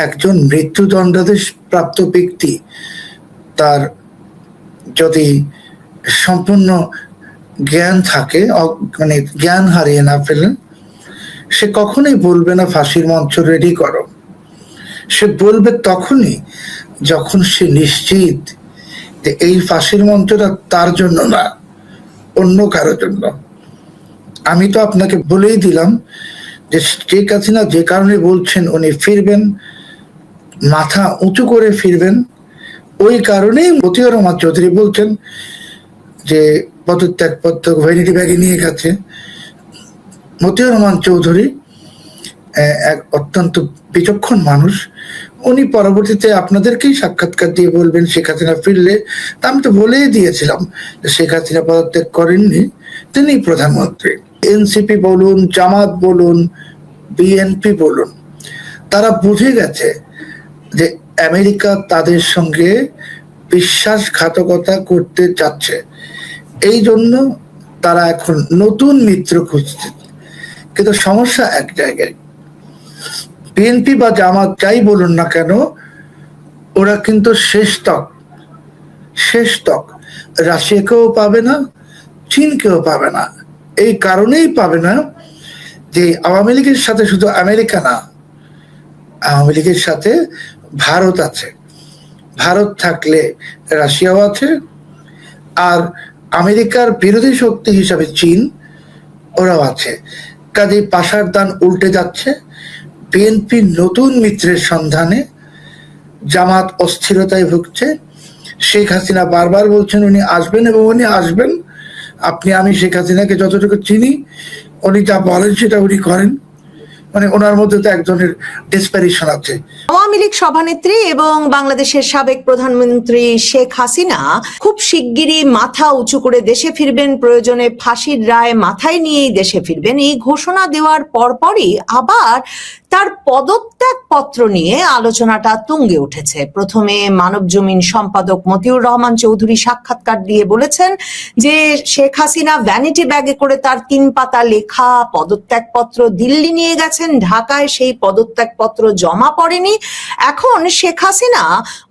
একজন মৃত্যুদণ্ডাদেশ প্রাপ্ত ব্যক্তি তার যদি সম্পূর্ণ জ্ঞান থাকে, মানে জ্ঞান হারিয়ে না ফেলেন, সে কখনোই বলবে না ফাঁসির মঞ্চ রেডি করো। সে বলবে তখনই যখন সে নিশ্চিত যে এই ফাঁসির মঞ্চটা তার জন্য না, অন্য কারোর জন্য। আমি তো আপনাকে বলেই দিলাম যে শেখ হাসিনা যে কারণে বলছেন উনি ফিরবেন, মাথা উঁচু করে ফিরবেন, ওই কারণেই মতিউর রহমান চৌধুরী বলছেন যে পদত্যাগপত্র ভ্যানিটি ব্যাগে নিয়ে গেছে। মতিউর রহমান চৌধুরী এক অত্যন্ত বিচক্ষণ মানুষ, উনি পরবর্তীতে আপনাদেরকেই সাক্ষাৎকার দিয়ে বলবেন শেখ হাসিনা ফিরলে। তা আমি তো বলেই দিয়েছিলাম যে শেখ হাসিনা পদত্যাগ করেননি, তিনি প্রধানমন্ত্রী। এনসিপি বলুন, জামাত বলুন, বিএনপি বলুন, তারা বুঝে গেছে যে আমেরিকা তাদের সঙ্গে বিশ্বাসঘাতকতা করতে চাচ্ছে, এই জন্য তারা এখন নতুন মিত্র খুঁজছে। কিন্তু সমস্যা এক জায়গায়, বিএনপি বা জামাত যাই বলুন না কেন, ওরা কিন্তু শেষ তক রাশিয়াকেও পাবে না, চীনকেও পাবে না। এই কারণেই পাবে না যে আওয়ামী লীগের সাথে শুধু আমেরিকা না, আওয়ামী লীগের সাথে ভারত আছে। ভারত থাকলে রাশিয়াও আছে, আর আমেরিকার বিরোধী শক্তি হিসাবে চীন, ওরাও আছে। কাজেই পাশার দান উল্টে যাচ্ছে। বিএনপি নতুন মিত্রের সন্ধানে, জামাত অস্থিরতায় ভুগছে। শেখ হাসিনা বারবার বলছেন উনি আসবেন, এবং উনি আসবেন। আমি শেখ হাসিনাকে যতটুকু চিনি, উনি যা বলেন সেটা উনি করেন। মানে ওনার মধ্যে তো একজনের ডেসপারেশন আছে। আওয়ামী লীগ সভানেত্রী এবং বাংলাদেশের সাবেক প্রধানমন্ত্রী শেখ হাসিনা খুব শিগগিরই মাথা উঁচু করে দেশে ফিরবেন, প্রয়োজনে ফাঁসির রায় মাথায় নিয়েই দেশে ফিরবেন। এই ঘোষণা দেওয়ার পরপরই আবার তার পদত্যাগ পত্র নিয়ে আলোচনাটা তুঙ্গে উঠেছে। প্রথমে মানবজমিন সম্পাদক মতিউর রহমান চৌধুরী সাক্ষাৎকার দিয়ে বলেছেন যে শেখ হাসিনা ভ্যানিটি ব্যাগে করে তার 3 পাতা লেখা পদত্যাগ পত্র দিল্লি নিয়ে গেছেন, ঢাকায় সেই পদত্যাগ পত্র জমা পড়েনি। এখন শেখ হাসিনা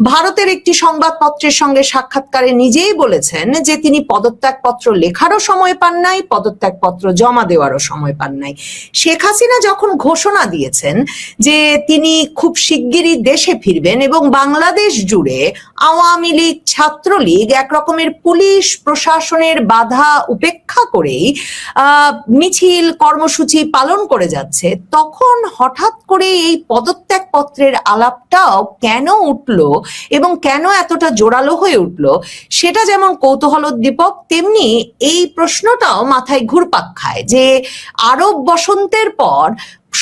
ভারতের একটি সংবাদপত্রের সঙ্গে সাক্ষাৎকারে নিজেই বলেছেন যে তিনি পদত্যাগ পত্র লেখারও সময় পান নাই, পদত্যাগ পত্র জমা দেওয়ারও সময় পান নাই। শেখ হাসিনা যখন ঘোষণা দিয়েছেন যে তিনি খুব শিগগিরই দেশে ফিরবেন এবং বাংলাদেশ জুড়ে আওয়ামী লীগ, ছাত্রলীগ এক রকমের পুলিশ প্রশাসনের বাধা উপেক্ষা করেই মিছিল কর্মসূচি পালন করে যাচ্ছে, তখন হঠাৎ করে এই পদত্যাগ পত্রের আলাপটাও কেন উঠলো এবং কেন এতটা জোরালো হয়ে উঠলো, সেটা যেমন কৌতূহলোদ্দীপক, তেমনি এই প্রশ্নটাও মাথায় ঘুরপাক খায় যে আরব বসন্তের পর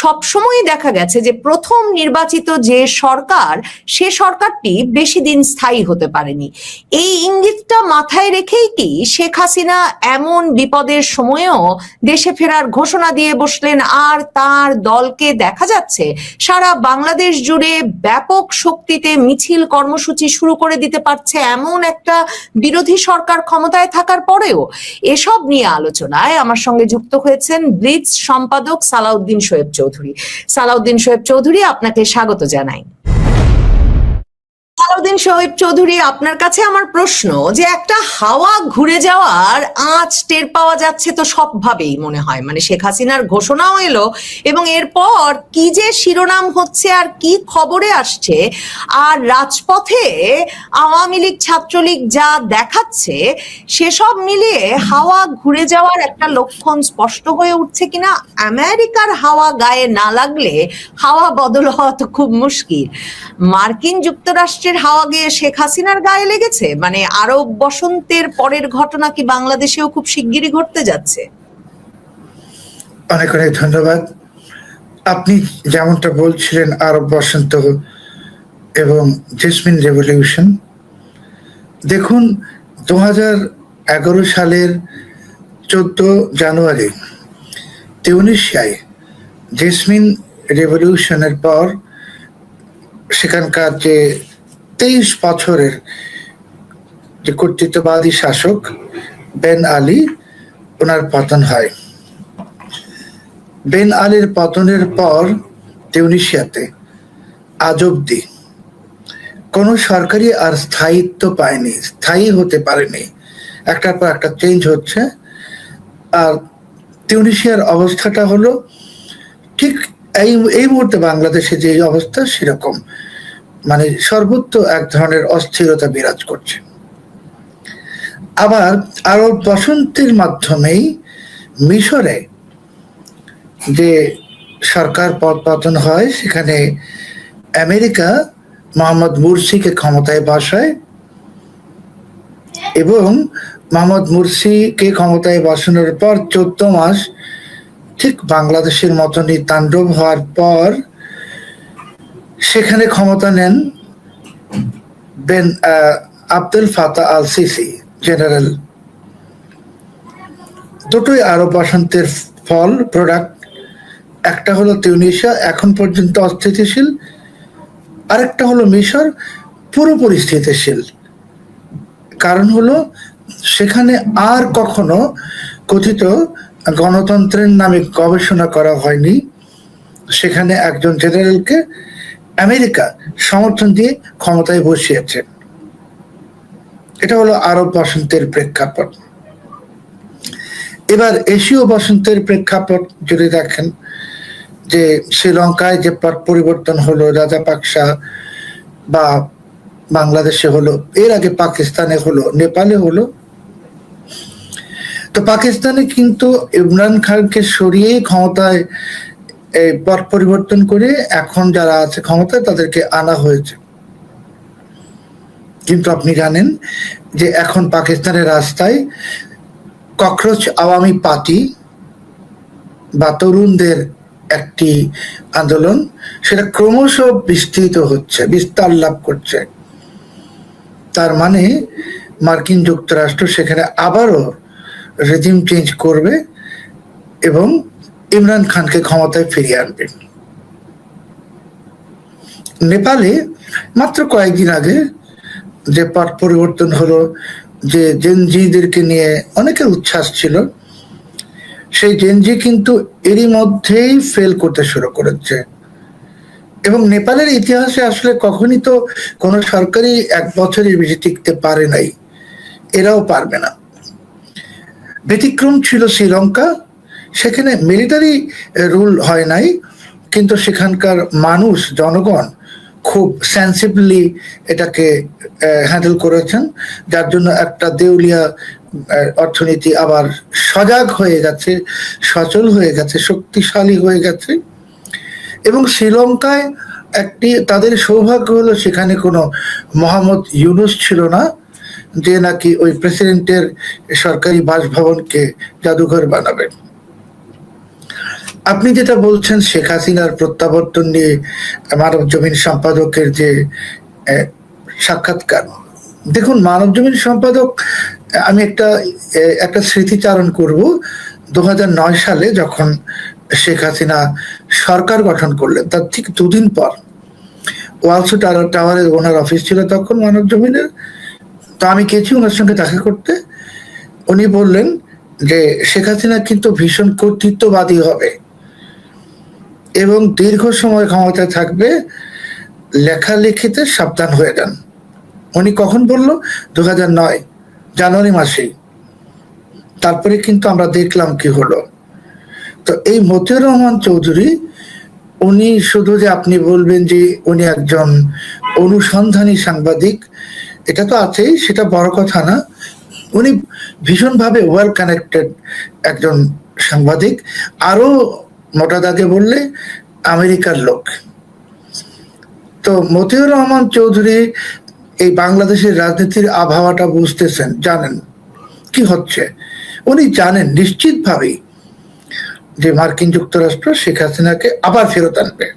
সবসময় দেখা গেছে যে প্রথম নির্বাচিত যে সরকার, সে সরকারটি বেশি দিন স্থায়ী হতে পারেনি। এই ইঙ্গিতটা মাথায় রেখেই কি শেখ হাসিনা এমন বিপদের সময়েও দেশে ফেরার ঘোষণা দিয়ে বসলেন, আর তার দলকে দেখা যাচ্ছে সারা বাংলাদেশ জুড়ে ব্যাপক শক্তিতে মিছিল কর্মসূচি শুরু করে দিতে পারছে এমন একটা বিরোধী সরকার ক্ষমতায় থাকার পরেও? এসব নিয়ে আলোচনায় আমার সঙ্গে যুক্ত হয়েছেন ব্লিটজ সম্পাদক সালাউদ্দিন শোয়েব চৌধুরী। সালাউদ্দিন শোয়েব চৌধুরী, আপনাকে স্বাগত জানাই। সালাউদ্দিন শোয়েব চৌধুরী, আপনার কাছে আমার প্রশ্ন যে একটা হাওয়া ঘুরে যাওয়ার আঁচ টের পাওয়া যাচ্ছে তো সবভাবেই মনে হয়, মানে শেখ হাসিনার ঘোষণাও এলো এবং এরপর কি যে শিরোনাম হচ্ছে আর কি খবরে আসছে, আর রাজপথে আওয়ামী লীগ ছাত্রলীগ যা দেখাচ্ছে, সেসব মিলিয়ে হাওয়া ঘুরে যাওয়ার একটা লক্ষণ স্পষ্ট হয়ে উঠছে কিনা। আমেরিকার হাওয়া গায়ে না লাগলে হাওয়া বদল হওয়া তো খুব মুশকিল। মার্কিন যুক্তরাষ্ট্রের হাওয়া গিয়ে শেখ হাসিনার গায়ে লেগেছে, মানে আরব বসন্তের পরের ঘটনা কি বাংলাদেশেও খুব শিগগিরই ঘটতে যাচ্ছে? অনেক অনেক ধন্যবাদ। আপনি যেমনটা বলছিলেন আরব বসন্ত এবং জেসমিন রেভলিউশন, দেখুন 2011 সালের 14 জানুয়ারি তিউনিসিয়ায় জেসমিন রেভলিউশনের পর সেখানকার যে 23 বছরের যে কর্তৃত্ববাদী শাসক বেন আলী, ওনার পতন হয়। বেন আলীর পতনের পর তিউনিসিয়াতে আজ অব্দি কোন সরকারি আর স্থায়িত্ব পায়নি, স্থায়ী হতে পারেনি, একটার পর একটা চেঞ্জ হচ্ছে। আর তিউনিসিয়ার অবস্থাটা হলো ঠিক এই এই মুহূর্তে বাংলাদেশে যে অবস্থা সেরকম, মানে সর্বত্র এক ধরনের অস্থিরতা বিরাজ করছে। আবার আরব বসন্তের মাধ্যমেই মিশরে যে সরকার পতন হয়, সেখানে আমেরিকা মোহাম্মদ মুরসিকে ক্ষমতায় বসায় এবং মোহাম্মদ মুরসিকে ক্ষমতায় বসানোর পর 14 মাস ঠিক বাংলাদেশের মতনই তাণ্ডব হওয়ার পর সেখানে ক্ষমতা নেন Abdul Fattah al Sisi general. দুটোই আরব বসন্তের ফল, প্রোডাক্ট। একটা হলো তিউনিসিয়া, এখন পর্যন্ত অস্থিতিশীল, আরেকটা হলো মিশর, পুরোপুরি স্থিতিশীল। কারণ হলো সেখানে আর কখনো কথিত গণতন্ত্রের নামে গবেষণা করা হয়নি। সেখানে একজন জেনারেলকে আমেরিকা সমর্থন দিয়ে ক্ষমতায় বসিয়েছে। এটা হলো আরব বসন্তের প্রেক্ষাপট। এবার এশীয় বসন্তের প্রেক্ষাপট যদি দেখেন, যে শ্রীলঙ্কায় যে পট পরিবর্তন হলো, রাজাপাকসা, বা বাংলাদেশে হলো, এর আগে পাকিস্তানে হলো, নেপালে হলো। তো পাকিস্তানে কিন্তু ইমরান খানকে সরিয়ে ক্ষমতায় পট পরিবর্তন করে এখন যারা আছে ক্ষমতায় তাদেরকে আনা হয়েছে। কিন্তু আপনি জানেন যে এখন পাকিস্তানের রাস্তায় ককরোচ আওয়ামী পার্টি বা তরুণদের একটি আন্দোলন, সেটা ক্রমশ বিস্তৃত হচ্ছে, বিস্তার লাভ করছে। তার মানে মার্কিন যুক্তরাষ্ট্র সেখানে আবারও রেজিম চেঞ্জ করবে এবং ইমরান খানকে ক্ষমতায় ফিরিয়ে আনবে। নেপালে মাত্র কয়েকদিন আগে যে পট পরিবর্তন হলো, যে জেনজিদেরকে নিয়ে অনেকের উচ্ছ্বাস ছিল, সেই জেনজি কিন্তু এরই মধ্যেই ফেল করতে শুরু করেছে। এবং নেপালের ইতিহাসে আসলে কখনই তো কোনো সরকারই 1 বছরের বেশি টিকতে পারে নাই, এরাও পারবে না। ব্যতিক্রম ছিল শ্রীলঙ্কা, সেখানে মিলিটারি রুল হয় নাই, কিন্তু সেখানকার মানুষ, জনগণ খুব সেন্সিবলি এটাকে হ্যান্ডেল করেছেন, যার জন্য একটা দেউলিয়া অর্থনীতি আবার সজাগ হয়ে গেছে, সচল হয়ে গেছে, শক্তিশালী হয়ে গেছে। এবং শ্রীলঙ্কায় একটি তাদের সৌভাগ্য হলো সেখানে কোনো মোহাম্মদ ইউনুস ছিল না, যে নাকি ওই প্রেসিডেন্টের সরকারি বাসভবনকে জাদুঘর বানাবেন। আপনি যেটা বলছেন শেখ হাসিনার প্রত্যাবর্তন নিয়ে মানবজমিন সম্পাদকের যে সাক্ষাৎকার, দেখুন মানবজমিন সম্পাদক, আমি একটা স্মৃতিচারণ করব। 2009 সালে যখন শেখ হাসিনা সরকার গঠন করলেন, তার ঠিক 2 দিন পর ওয়ালসু টাওয়ারের ওনার অফিস ছিল তখন মানবজমিনের। তো আমি গেছি ওনার সঙ্গে দেখা করতে। উনি বললেন যে শেখ হাসিনা কিন্তু ভীষণ কর্তৃত্ববাদী হবে এবং দীর্ঘ সময় ক্ষমতায় থাকবে, লেখালেখিতে সাবধান হয়ে যান। উনি কখন বলল? 2009 জানুয়ারি মাসেই। তারপরে কিন্তু আমরা দেখলাম কি হলো। তো এই মতিউর রহমান চৌধুরী, উনি শুধু যে আপনি বলবেন যে উনি একজন অনুসন্ধানী সাংবাদিক, এটা তো আছেই, সেটা বড় কথা না। উনি ভীষণভাবে ওয়েল কানেক্টেড একজন সাংবাদিক, আরো মোটা দাগে বললে আমেরিকার লোক। তো মতিউর রহমান চৌধুরী এই বাংলাদেশের রাজনীতির আবহাওয়াটা বুঝতেছেন, জানেন কি হচ্ছে। উনি জানেন নিশ্চিতভাবেই যে মার্কিন যুক্তরাষ্ট্র শেখ হাসিনাকে আবার ফেরত আনবে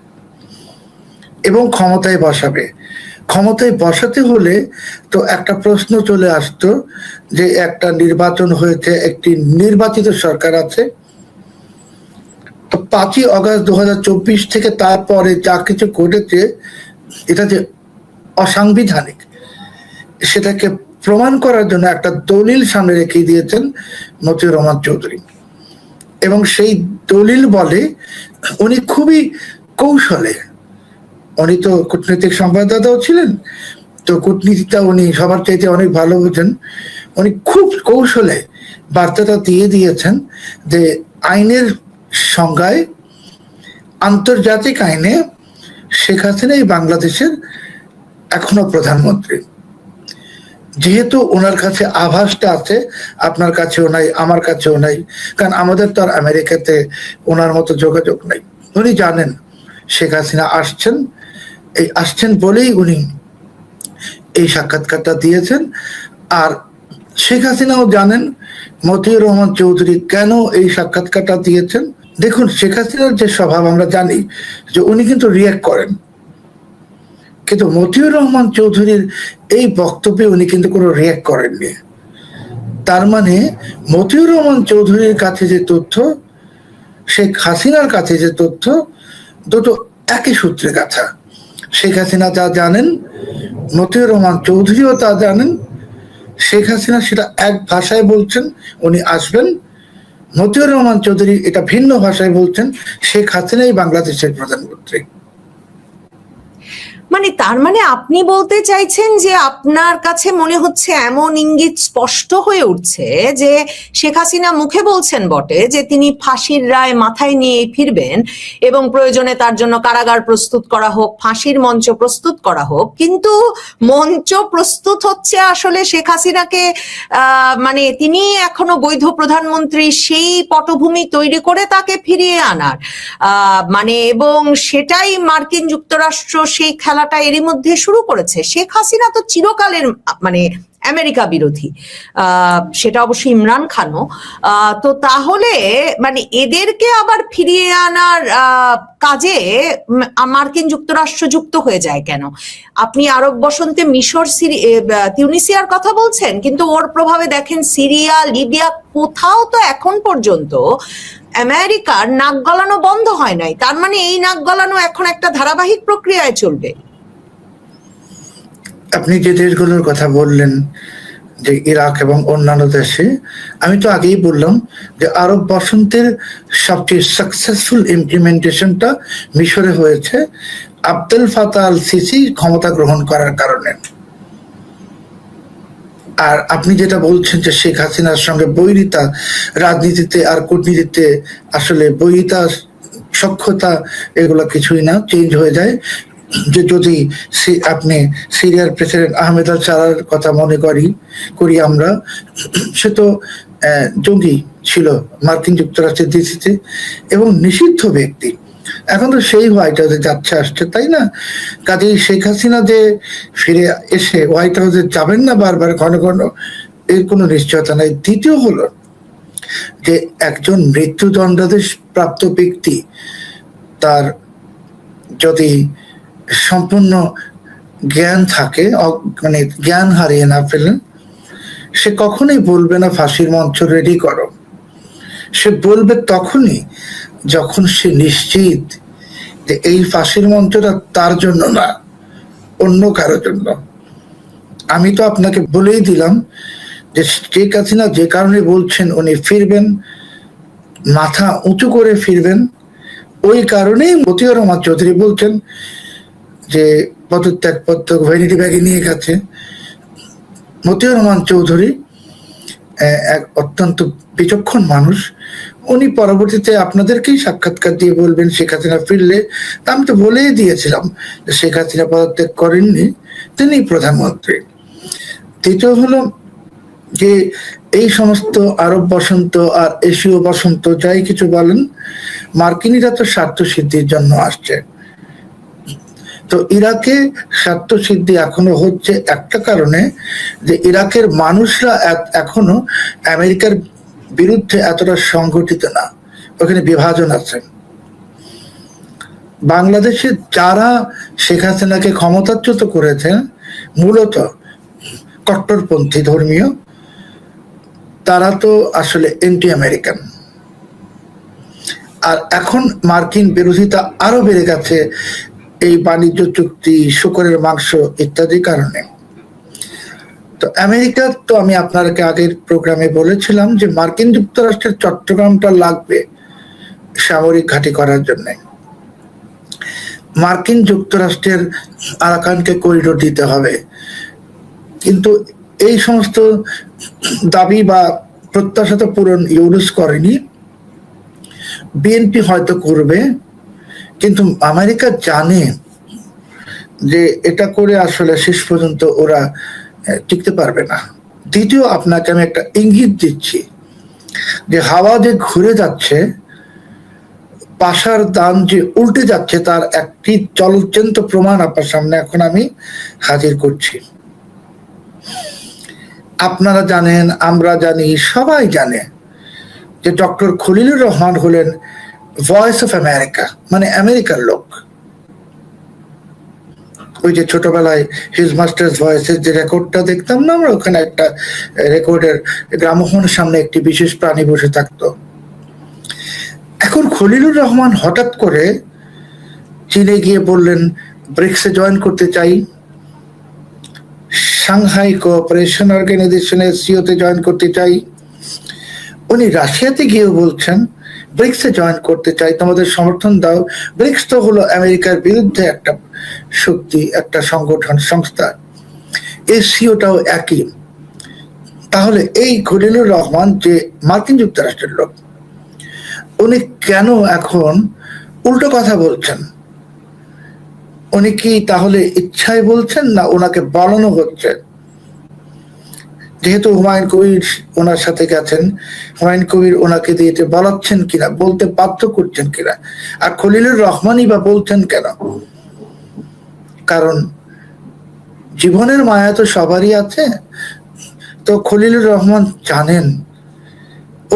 এবং ক্ষমতায় বসাবে। ক্ষমতায় বসাতে হলে তো একটা প্রশ্ন চলে আসতো যে একটা নির্বাচন হয়েছে, একটি নির্বাচিত সরকার আছে। তো 5ই অগস্ট 2024 থেকে তারপরে যা কিছু ঘটেছে, এটা যে অসাংবিধানিক সেটাকে প্রমাণ করার জন্য একটা দলিল সামনে রেখে দিয়েছেন মতিউর রহমান চৌধুরী। এবং সেই দলিল বলে উনি খুবই কৌশলে উনি তো কূটনৈতিক সংবাদদাতাও ছিলেন, তো কূটনীতিটা উনি সবার চাইতে অনেক ভালো বোঝেন। উনি খুব কৌশলে বার্তাটা দিয়ে দিয়েছেন যে আইনের সংজ্ঞায়, আন্তর্জাতিক আইনে শেখ হাসিনাই বাংলাদেশের এখনো প্রধানমন্ত্রী। যেহেতু ওনার কাছে আভাসটা আছে, আপনার কাছেও নাই, আমার কাছেও নাই, কারণ আমাদের তো আর আমেরিকাতে ওনার মতো যোগাযোগ নাই। উনি জানেন শেখ হাসিনা আসছেন বলেই উনি এই সাক্ষাৎকারটা দিয়েছেন। আর শেখ হাসিনাও জানেন মতিউর রহমান চৌধুরী কেন এই সাক্ষাৎকারটা দিয়েছেন। দেখুন, শেখ হাসিনার যে স্বভাব আমরা জানি যে উনি কিন্তু রিয়াক্ট করেন, কিন্তু মতিউর রহমান চৌধুরীর এই বক্তব্যে উনি কিন্তু কোনো রিয়াক্ট করেননি। তার মানে মতিউর রহমান চৌধুরীর কাছে যে তথ্য, শেখ হাসিনার কাছে যে তথ্য, দুটো একই সূত্রে গাঁথা। শেখ হাসিনা যা জানেন, মতিউর রহমান চৌধুরীও তা জানেন। শেখ হাসিনা সেটা এক ভাষায় বলছেন, উনি আসবেন। মতিউর রহমান চৌধুরী এটা ভিন্ন ভাষায় বলছেন, শেখ হাসিনাই বাংলাদেশের প্রধানমন্ত্রী। মানে তার মানে আপনি বলতে চাইছেন যে আপনার কাছে মনে হচ্ছে এমন ইঙ্গিত স্পষ্ট হয়ে উঠছে যে শেখ হাসিনা মুখে বলছেন বটে যে তিনি ফাঁসির রায় মাথায় নিয়ে ফিরবেন এবং প্রয়োজনে তার জন্য কারাগার প্রস্তুত করা হোক, ফাঁসির মঞ্চ প্রস্তুত করা হোক, কিন্তু মঞ্চ প্রস্তুত হচ্ছে আসলে শেখ হাসিনাকে মানে তিনি এখনো বৈধ প্রধানমন্ত্রী সেই পটভূমি তৈরি করে তাকে ফিরিয়ে আনার, মানে এবং সেটাই মার্কিন যুক্তরাষ্ট্র সেই খেলাটা এরই মধ্যে শুরু করেছে। শেখ হাসিনা তো চিরকালের মানে আমেরিকা বিরোধী, সেটা অবশ্যই ইমরান খানও। তো তাহলে মানে এদেরকে আবার ফিরিয়ে আনার কাজে মার্কিন যুক্তরাষ্ট্র যুক্ত হয়ে যায় কেন? আপনি আরব বসন্তে মিশর, তিউনিসিয়ার কথা বলছেন, কিন্তু ওর প্রভাবে দেখেন সিরিয়া, লিবিয়া, কোথাও তো এখন পর্যন্ত আমেরিকার নাক গলানো বন্ধ হয় নাই। তার মানে এই নাক গলানো এখন একটা ধারাবাহিক প্রক্রিয়ায় চলবে। আপনি যে দেশগুলোর কথা বললেন, যে ইরাক এবং অন্যান্য দেশে, আমি তো আগেই বললাম যে আরব বসন্তের সবচেয়ে সাকসেসফুল ইমপ্লিমেন্টেশনটা মিশরে হয়েছে আবদেল ফাতাহ আল সিসি ক্ষমতা গ্রহণ করার কারণে। আর আপনি যেটা বলছেন যে শেখ হাসিনার সঙ্গে বৈরিতা, রাজনীতিতে আর কূটনীতিতে আসলে বৈরিতা, সক্ষতা এগুলো কিছুই না, চেঞ্জ হয়ে যায়। যে যদি আপনি সিরিয়ার প্রেসিডেন্ট আহমেদ আল সারার কথা মনে করি আমরা, সে তো জঙ্গি ছিল মার্কিন যুক্তরাষ্ট্রের ডিসিতে এবং নিষিদ্ধ ব্যক্তি। এখন তো সেই হোয়াইট হাউসে যাচ্ছে আসছে, তাই না? কাজেই শেখ হাসিনা যে ফিরে এসে হোয়াইট হাউসে যাবেন না বারবার ঘন ঘন, এর কোনো নিশ্চয়তা নাই। দ্বিতীয় হলো যে একজন মৃত্যুদণ্ডাদেশ প্রাপ্ত ব্যক্তি তার যদি সম্পূর্ণ জ্ঞান থাকে, মানে জ্ঞান হারিয়ে না ফেলেন, সে কখনোই বলবে না ফাঁসির মঞ্চ রেডি করো। সে বলবে তখনই যখন সে নিশ্চিত যে এই ফাঁসির মঞ্চটা তার জন্য না, অন্য কারোর জন্য। আমি তো আপনাকে বলেই দিলাম যে শেখ হাসিনা যে কারণে বলছেন উনি ফিরবেন, মাথা উঁচু করে ফিরবেন, ওই কারণেই মতিউর রহমান চৌধুরী বলছেন যে পদত্যাগপত্র ভ্যানিটি ব্যাগে নিয়ে গেছে। মতিউর রহমান চৌধুরী এক অত্যন্ত বিচক্ষণ মানুষ, উনি পরবর্তীতে আপনাদেরকেই সাক্ষাৎকার দিয়ে বলবেন শেখ হাসিনা ফিরলে। তা আমি তো বলেই দিয়েছিলাম যে শেখ হাসিনা পদত্যাগ করেননি, তিনি প্রধানমন্ত্রী। দ্বিতীয় হলো যে এই সমস্ত আরব বসন্ত আর এশীয় বসন্ত যাই কিছু বলেন, মার্কিনীরা তো স্বার্থ সিদ্ধির জন্য আসছে। তো ইরাকে স্বার্থ সিদ্ধি এখনো হচ্ছে একটা কারণে, যে ইরাকের মানুষরা এখনো আমেরিকার বিরুদ্ধে এতটা সংগঠিত না, ওখানে বিভাজন আছে। বাংলাদেশে যারা শেখ হাসিনাকে ক্ষমতাচ্যুত করেছে মূলত কট্টরপন্থী ধর্মীয়, তারা তো আসলে এন্টি আমেরিকান। আর এখন মার্কিন বিরোধিতা আরো বেড়ে গেছে এই বাণিজ্য চুক্তি, শূকরের মাংস ইত্যাদি কারণে। তো আমেরিকা তো আমি আপনাকে আগের প্রোগ্রামে বলেছিলাম যে মার্কিন যুক্তরাষ্ট্রের চট্টগ্রামটা লাগবে সামরিক ঘাঁটি করার জন্য। মার্কিন যুক্তরাষ্ট্রের আরাকানকে করিডোর দিতে হবে, কিন্তু এই সমস্ত দাবি বা প্রত্যাশা তো পূরণ ইউনুস করেনি। বিএনপি হয়তো করবে, কিন্তু আমেরিকা জানে যে এটা করে আসলে শেষ পর্যন্ত ওরা টিকতে পারবে না। দ্বিতীয়, আপনাকে আমি একটা ইঙ্গিত দিচ্ছি যে হাওয়া যে ঘুরে যাচ্ছে, পাশার দান যে উল্টে যাচ্ছে, তার একটি চলচ্চিত্র প্রমাণ আপনার সামনে এখন আমি হাজির করছি। আপনারা জানেন, আমরা জানি, সবাই জানে যে ডক্টর খলিলুর রহমান হলেন ভয়েস অফ আমেরিকা, মানে আমেরিকার লোক। ওই যে ছোটবেলায় হিজ মাস্টার্স ভয়েসের যে রেকর্ডটা দেখতাম না আমরা, ওখানে একটা রেকর্ডের গ্রামোফোনের সামনে একটি বিশেষ প্রাণী বসে থাকতো। এখন খলিলুর রহমান হঠাৎ করে চীনে গিয়ে বললেন ব্রিক্সে জয়েন করতে চাই, সাংহাই কোঅপারেশন অর্গানাইজেশনের সিওতে জয়েন করতে চাই। উনি রাশিয়াতে গিয়েও বলছেন ব্রিক্সে জয়েন করতে চাই, তোমাদের সমর্থন দাও। ব্রিক্স তো হলো আমেরিকার বিরুদ্ধে একটা শক্তি, একটা সংগঠন, সংস্থা। এই সিওটাও একই। তাহলে এই খলিলুর রহমান যে মার্কিন যুক্তরাষ্ট্রের লোক, উনি কেন এখন উল্টো কথা বলছেন? উনি কি তাহলে ইচ্ছায় বলছেন, না ওনাকে বলানো হচ্ছে? যেহেতু হুমায়ুন কবির ওনার সাথে গেছেন, হুমায়ুন কবির ওনাকে দিয়ে বলাচ্ছেন কিনা, বলতে বাধ্য করছেন কিনা, আর খলিলুর রহমানই বা বলছেন কেন? কারণ জীবনের মায়া তো সবারই আছে। তো খলিলুর রহমান জানেন,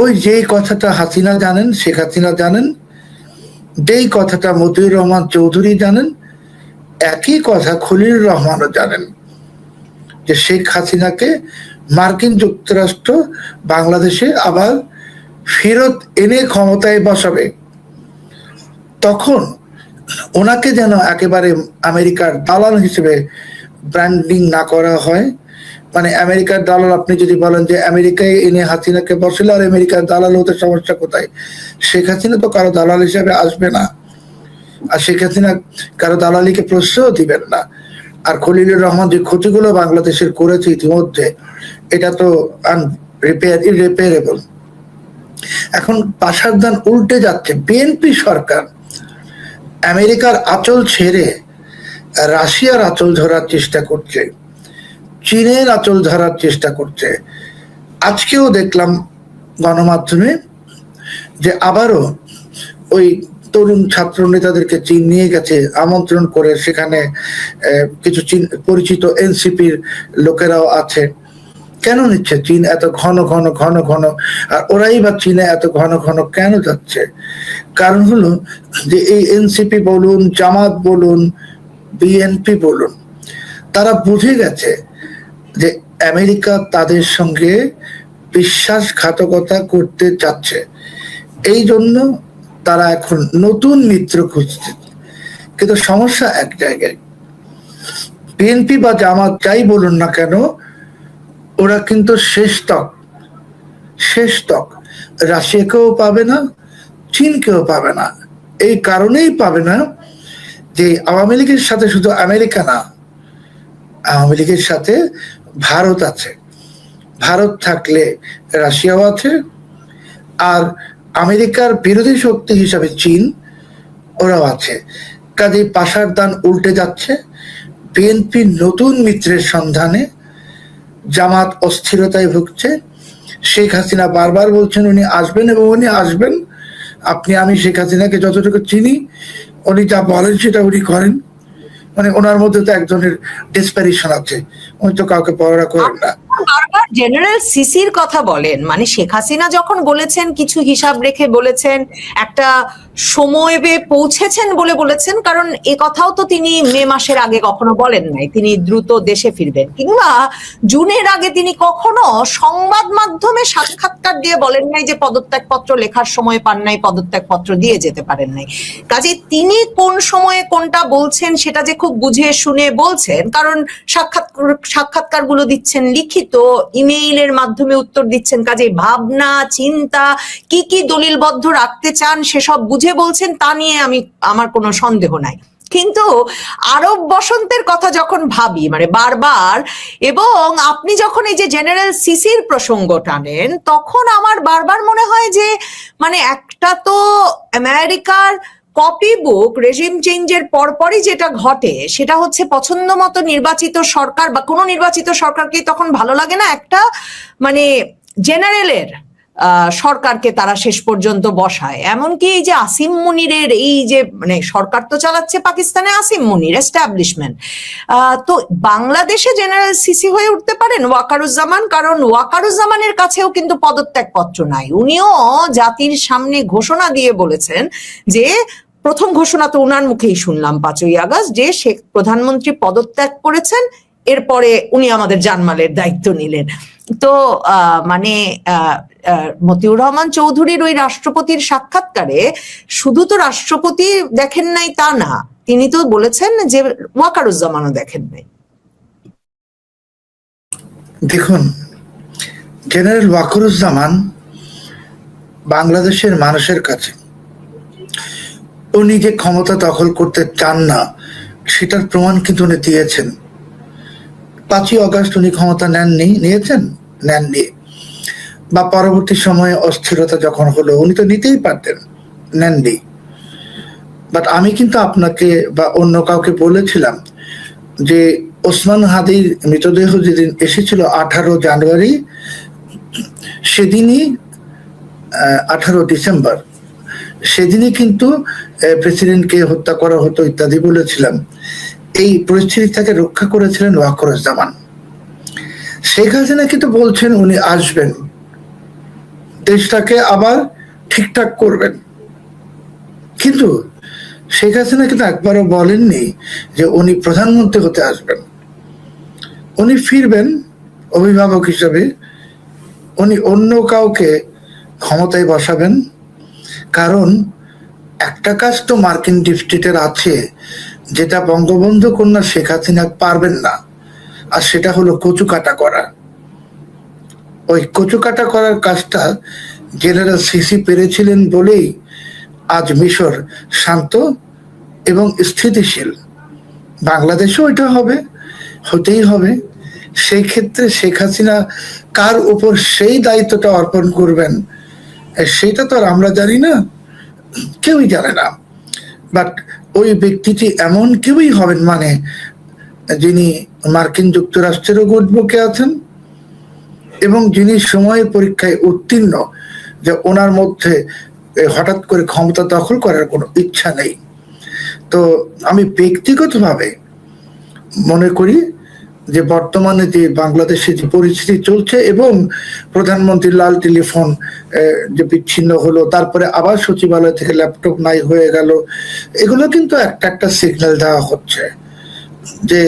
ওই যেই কথাটা হাসিনা জানেন, শেখ হাসিনা জানেন, যেই কথাটা মতিউর রহমান চৌধুরী জানেন, একই কথা খলিলুর রহমানও জানেন, যে শেখ হাসিনাকে মার্কিন যুক্তরাষ্ট্র বাংলাদেশে আবার ফেরত এনে ক্ষমতায় বসাবে। তখন ওনাকে যেন একেবারে আমেরিকার দালাল হিসেবে ব্র্যান্ডিং না করা হয়। মানে আমেরিকার দালাল, আপনি যদি বলেন যে আমেরিকায় এনে হাসিনাকে বসালে আর আমেরিকার দালাল হতে সমস্যা কোথায়? শেখ হাসিনা তো কারো দালাল হিসেবে আসবে না, আর শেখ হাসিনা কারো দালালিকে প্রশ্রয় দিবেন না। আর খলিলুর রহমান যে ক্ষতিগুলো বাংলাদেশের করেছে ইতিমধ্যে, এটা তো ইররিপেয়ারেবল। এখন পাশার দান উল্টে যাচ্ছে। বিএনপি সরকার আমেরিকার আঁচল ছেড়ে রাশিয়ার আঁচল ধরার চেষ্টা করছে, চীনের আঁচল ধরার চেষ্টা করছে। আজকেও দেখলাম গণমাধ্যমে যে আবারও ওই তরুণ ছাত্র নেতাদেরকে চীন নিয়ে গেছে আমন্ত্রণ করে, সেখানে কিছু চীন পরিচিত এনসিপির লোকেরাও আছে। কেন নিচ্ছে চীন এত ঘন ঘন ঘন ঘন? আর ওরাই বা চীনে এত ঘন ঘন কেন যাচ্ছে? কারণ হলো যে এই এনসিপি বলুন, জামাত বলুন, বিএনপি বলুন, তারা বুঝে গেছে যে আমেরিকা তাদের সঙ্গে বিশ্বাসঘাতকতা করতে চাচ্ছে। এই জন্য তারা এখন নতুন মিত্র খুঁজছে। কিন্তু সমস্যা এক জায়গায়, বিএনপি বা জামাত যাই বলুন না কেন, ওরা কিন্তু শেষ তক রাশিয়াকেও পাবে না, চীনকেও পাবে না। এই কারণেই পাবে না যে আওয়ামী লীগের সাথে শুধু আমেরিকা না, আওয়ামী লীগের সাথে ভারত আছে। ভারত থাকলে রাশিয়াও আছে, আর আমেরিকার বিরোধী শক্তি হিসাবে চীন, ওরাও আছে। কাজেই পাশার দান উল্টে যাচ্ছে। বিএনপি নতুন মিত্রের সন্ধানে, জামাত অস্থিরতায় ভুগছে। শেখ হাসিনা বারবার বলছেন উনি আসবেন, এবং উনি আসবেন। আমি শেখ হাসিনাকে যতটুকু চিনি, উনি যা বলেন সেটা উনি করেন। মানে ওনার মধ্যে তো একজনের ডেসপারেশন আছে, উনি তো কাউকে পরোয়া করেন না। বারবার জেনারেল সিসির কথা বলেন, মানে শেখ হাসিনা যখন বলেছেন, কিছু হিসাব রেখে বলেছেন, একটা সময়ে পৌঁছেছেন বলে বলেছেন। কারণ এ কথাও তো তিনি মে মাসের আগে কখনো বলেন নাই তিনি দ্রুত দেশে ফিরবেন, কিংবা জুনের আগে তিনি কখনো সংবাদ মাধ্যমে সাক্ষাৎকার দিয়ে বলেন নাই যে পদত্যাগপত্র লেখার সময় পান নাই, পদত্যাগপত্র দিয়ে যেতে পারেন নাই। কাজে তিনি কোন সময়ে কোনটা বলছেন সেটা যে খুব বুঝে শুনে বলছেন, কারণ সাক্ষাৎকারগুলো দিচ্ছেন লিখিত, ইমেইলের মাধ্যমে উত্তর দিচ্ছেন। কাজে ভাবনা চিন্তা কি দলিলবদ্ধ রাখতে চান সেসব বুঝে বলছেন, তা নিয়ে আমার কোনো সন্দেহ নাই। কিন্তু আরব বসন্তের কথা যখন ভাবি মানে বারবার, এবং আপনি যখন এই যে জেনারেল সিসির প্রসঙ্গ টানেন, তখন আমার বারবার মনে হয় যে মানে একটা তো আমেরিকার কপি বুক রেজিম চেঞ্জের পরপরই যেটা ঘটে সেটা হচ্ছে পছন্দ মতো নির্বাচিত সরকার বা কোনো নির্বাচিত সরকারকে তখন ভালো লাগে না, একটা মানে জেনারেলের সরকারকে তারা শেষ পর্যন্ত বসায়। এমনকি এই যে আসিম মুনিরের এই যে মানে সরকার তো চালাচ্ছে পাকিস্তানে আসিম মুনির এস্টাবলিশমেন্ট, তো বাংলাদেশে জেনারেল সিসি হয়ে উঠতে পারেন ওয়াকারুজ্জামান, কারণ ওয়াকারুজ্জামানের কাছেও কিন্তু পদত্যাগপত্র নাই। উনিও জাতির সামনে ঘোষণা দিয়ে বলেছেন যে, প্রথম ঘোষণা তো উনার মুখেই শুনলাম 5ই আগস্ট, যে শেখ প্রধানমন্ত্রী পদত্যাগ করেছেন, এরপরে উনি আমাদের জানমালের দায়িত্ব নিলেন। তো মানে মতিউর রহমান চৌধুরীর ওই রাষ্ট্রপতির সাক্ষাৎকারে শুধু তো রাষ্ট্রপতি দেখেন নাই তা না, তিনি তো বলেছেন যে ওয়াকারুজ্জামানও দেখেন নাই। দেখুন, জেনারেল ওয়াকারুজ্জামান বাংলাদেশের মানুষের কাছে উনি যে ক্ষমতা দখল করতে চান না সেটার প্রমাণ কিন্তু উনি দিয়েছেন। 5ই আগস্ট উনি ক্ষমতা নেননি, বা পরবর্তী সময়ে অস্থিরতা যখন হলো উনি তো নিতেই পারতেন, নেননি। বাট আমি কিন্তু আপনাকে বা অন্য কাউকে বলেছিলাম যে ওসমান হাদির মৃতদেহ যেদিন এসেছিল 18 জানুয়ারি, সেদিনই 18 ডিসেম্বর সেদিনই কিন্তু প্রেসিডেন্টকে হত্যা করা হতো ইত্যাদি বলেছিলাম। এই পরিস্থিতি থেকে রক্ষা করেছিলেন ওয়াকারুজ্জামান। শেখ হাসিনা কিন্তু বলছেন উনি আসবেন, দেশটাকে আবার ঠিকঠাক করবেন, কিন্তু শেখ হাসিনা কিন্তু একবারও বলেননি যে উনি প্রধানমন্ত্রী হতে আসবেন। উনি ফিরবেন অভিভাবক হিসেবে, উনি অন্য কাউকে ক্ষমতায় বসাবেন। কারণ একটা কাজ তো মার্কিন ডিপস্টেটের আছে যেটা বঙ্গবন্ধু কন্যা শেখ হাসিনা পারবেন না, আর সেটা হলো কচুকাটা করা। ওই কচুকাটা করার কাজটা জেনারেল সিসি পেরেছিলেন বলেই আজ মিশর শান্ত এবং স্থিতিশীল। বাংলাদেশেও এটা হতেই হবে। সেই ক্ষেত্রে শেখ হাসিনা কার উপর সেই দায়িত্বটা অর্পণ করবেন সেটা তো আর আমরা জানি না, কেউই জানে না। বাট ওই ব্যক্তিটি এমন কেউই হবেন মানে যিনি মার্কিন যুক্তরাষ্ট্রেরও গুডবুকে আছেন এবং যিনি সময়ের পরীক্ষায় উত্তীর্ণ, যে ওনার মধ্যে হঠাৎ করে ক্ষমতা দখল করার কোনো ইচ্ছা নেই। তো আমি ব্যক্তিগতভাবে মনে করি যে বর্তমানে যে বাংলাদেশে যে পরিস্থিতি চলছে এবং প্রধানমন্ত্রীর লাল টেলিফোন যে বিচ্ছিন্ন হলো, তারপরে আবার সচিবালয় থেকে ল্যাপটপ নাই হয়ে গেল, এগুলো কিন্তু একটা সিগন্যাল দেওয়া হচ্ছে। যে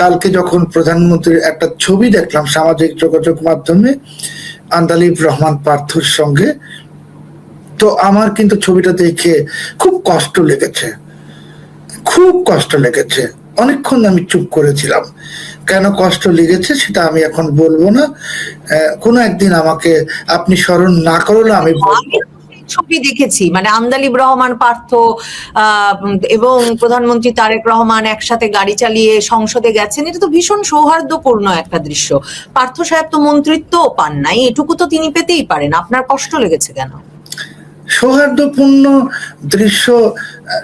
কালকে যখন প্রধানমন্ত্রীর একটা ছবি দেখলাম সামাজিক যোগাযোগ মাধ্যমে আন্দালিব রহমান পার্থর সঙ্গে, তো আমার কিন্তু ছবিটা দেখে খুব কষ্ট লেগেছে। অনেকক্ষণ আমি চুপ করেছিলাম। কেন কষ্ট লেগেছে সেটা আমি এখন বলবো না, কোনো একদিন আমাকে আপনি স্মরণ না করলে আমি বলবো। ছবি দেখেছি, মানে আন্দালিব রহমান পার্থ এবং প্রধানমন্ত্রী তারেক রহমান একসাথে গাড়ি চালিয়ে সংসদে গেছেন, এটা তো ভীষণ সৌহার্দ্যপূর্ণ একটা দৃশ্য। পার্থ সাহেব তো মন্ত্রিত্বও পান নাই, এটুকু তো তিনি পেতেই পারেন, আপনার কষ্ট লেগেছে কেন? সৌহার্দ্যপূর্ণ দৃশ্য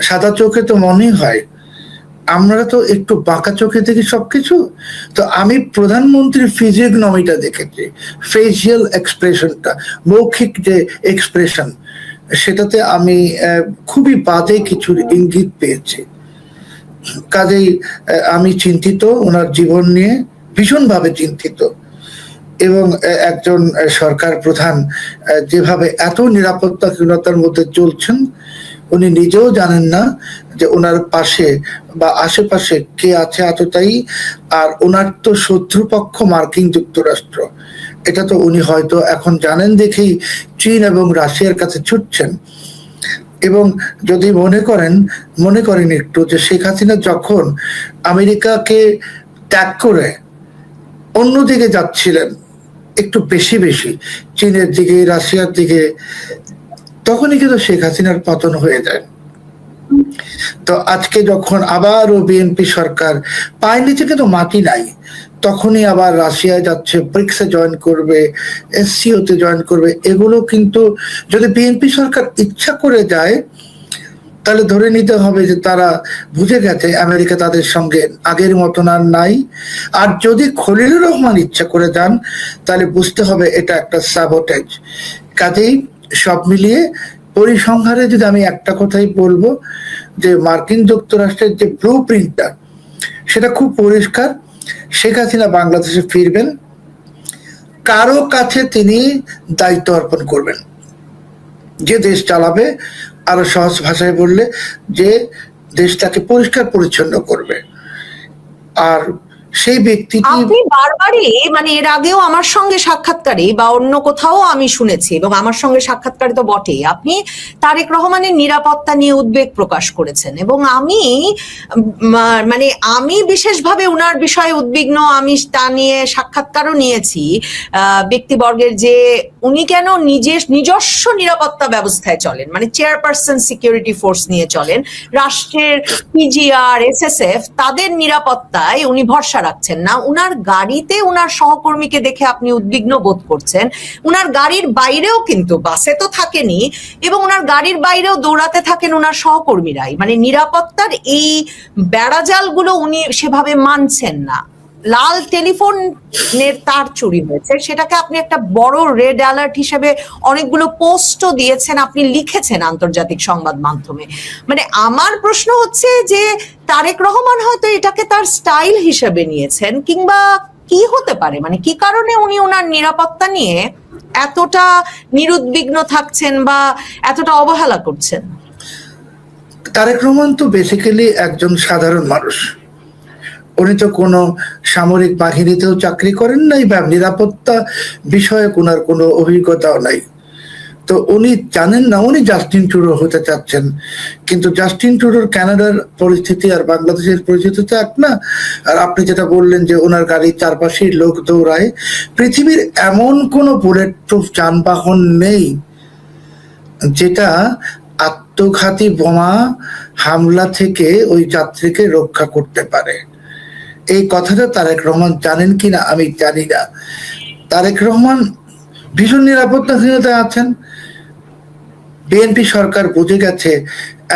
সাদা চোখে তো মনেই হয়, আমরা তো একটু বাঁকা চোখে দেখি সবকিছু। তো আমি প্রধানমন্ত্রীর ফিজিওগনমিটা দেখেছি, ফেসিয়াল এক্সপ্রেশনটা, মৌখিক যে এক্সপ্রেশন, সেটাতে আমি খুবই বাজে কিছুর ইঙ্গিত পেয়েছি। কাজেই আমি চিন্তিত, ওনার জীবন নিয়ে ভীষণভাবে চিন্তিত। এবং একজন সরকার প্রধান যেভাবে এত নিরাপত্তাহীনতার মধ্যে চলছেন, উনি নিজেও জানেন না যে ওনার পাশে বা আশেপাশে কে আছে এতটাই। আর ওনার তো শত্রুপক্ষ মার্কিন যুক্তরাষ্ট্র, এটা তো উনি হয়তো এখন জানেন দেখেই চীন এবং রাশিয়ার কাছে ছুটছেন। এবং যদি মনে করেন একটু যে শেখ হাসিনা যখন আমেরিকাকে ত্যাগ করে অন্যদিকে যাচ্ছিলেন একটু বেশি চীনের দিকে রাশিয়ার দিকে, তখনই কিন্তু শেখ হাসিনার পতন হয়ে যায়। তো আজকে যখন আবারও বিএনপি সরকার পায়ের নিচে কিন্তু মাটি নাই, তখনই আবার রাশিয়ায় যাচ্ছে, ব্রিক্সে জয়েন করবে, এসসিওতে জয়েন করবে। এগুলো কিন্তু যদি বিএনপি সরকার ইচ্ছা করে যায় তাহলে ধরে নিতে হবে যে তারা বুঝে গেছে আমেরিকা তাদের সঙ্গে আগের মতন আর নাই। আর যদি খলিলুর রহমান ইচ্ছা করে যান তাহলে বুঝতে হবে এটা একটা সাবোটেজ। কাজেই সব মিলিয়ে পরিসংহারে যদি আমি একটা কথাই বলবো যে মার্কিন যুক্তরাষ্ট্রের যে ব্লু প্রিন্টটা সেটা খুব পরিষ্কার। শেখ হাসিনা বাংলাদেশে ফিরবেন, কারো কাছে তিনি দায়িত্ব অর্পণ করবেন, যে দেশ চালাবে, আরো সহজ ভাষায় বললে যে দেশটাকে পরিষ্কার পরিচ্ছন্ন করবে। আর সেই ব্যক্তিটি আপনি বারবারই মানে এর আগেও আমার সঙ্গে সাক্ষাৎকারে বা অন্য কোথাও আমি শুনেছি, এবং আমার সঙ্গে সাক্ষাৎকারে তো বটেই, আপনি তারেক রহমানের নিরাপত্তা নিয়ে উদ্বেগ প্রকাশ করেছেন, এবং আমি মানে আমি বিশেষভাবে উনার বিষয়ে উদ্বিগ্ন। আমি তা নিয়ে সাক্ষাৎকারও নিয়েছি ব্যক্তিবর্গের, যে উনি কেন নিজস্ব নিরাপত্তা ব্যবস্থায় চলেন, মানে চেয়ারপারসন সিকিউরিটি ফোর্স নিয়ে চলেন, রাষ্ট্রের পিজিআর, এসএসএফ তাদের নিরাপত্তায় উনি ভরসা রাখছেন না। উনার গাড়িতে উনার সহকর্মীকে দেখে আপনি উদ্বিগ্ন বোধ করছেন। উনার গাড়ির বাইরেও, কিন্তু বাসে তো থাকেনি, এবং উনার গাড়ির বাইরেও দৌড়াতে থাকেন উনার সহকর্মীরাই। মানে নিরাপত্তার এই বেড়াজালগুলো উনি সেভাবে মানছেন না। লাল টেলিফোনের তার চুরি হয়েছে, সেটাকে আপনি একটা বড় রেড অ্যালার্ট হিসেবে অনেকগুলো পোস্টও দিয়েছেন, আপনি লিখেছেন আন্তর্জাতিক সংবাদ মাধ্যমে। মানে আমার প্রশ্ন হচ্ছে যে তারেক রহমান হয়তো এটাকে তার স্টাইল হিসেবে নিয়েছেন, কিংবা কি হতে পারে, মানে কি কারণে উনি ওনার নিরাপত্তা নিয়ে এতটা নিরুদ্বিগ্ন থাকছেন বা এতটা অবহেলা করছেন? তারেক রহমান তো বেসিক্যালি একজন সাধারণ মানুষ। উনি তো কোনো সামরিক বাহিনীতেও চাকরি করেন নাই বা নিরাপত্তা বিষয়ে ওনার কোনো অভিজ্ঞতাও নাই। তো উনি জানেন না উনি জাস্টিন ট্রুডো হতে চাচ্ছেন, কিন্তু জাস্টিন ট্রুডোর কানাডার পরিস্থিতি আর বাংলাদেশের পরিস্থিতি তো এক না। আর আপনি যেটা বললেন যে ওনার গাড়ির চারপাশে লোক দৌড়ায়, পৃথিবীর এমন কোনো বুলেট প্রুফ যানবাহন নেই যেটা আত্মঘাতী বোমা হামলা থেকে ওই যাত্রীকে রক্ষা করতে পারে। এই কথাটা তারেক রহমান জানেন কিনা আমি জানি না। তারেক রহমান ভীষণ নিরাপত্তাহীনতায় আছেন। বিএনপি সরকার বুঝে গেছে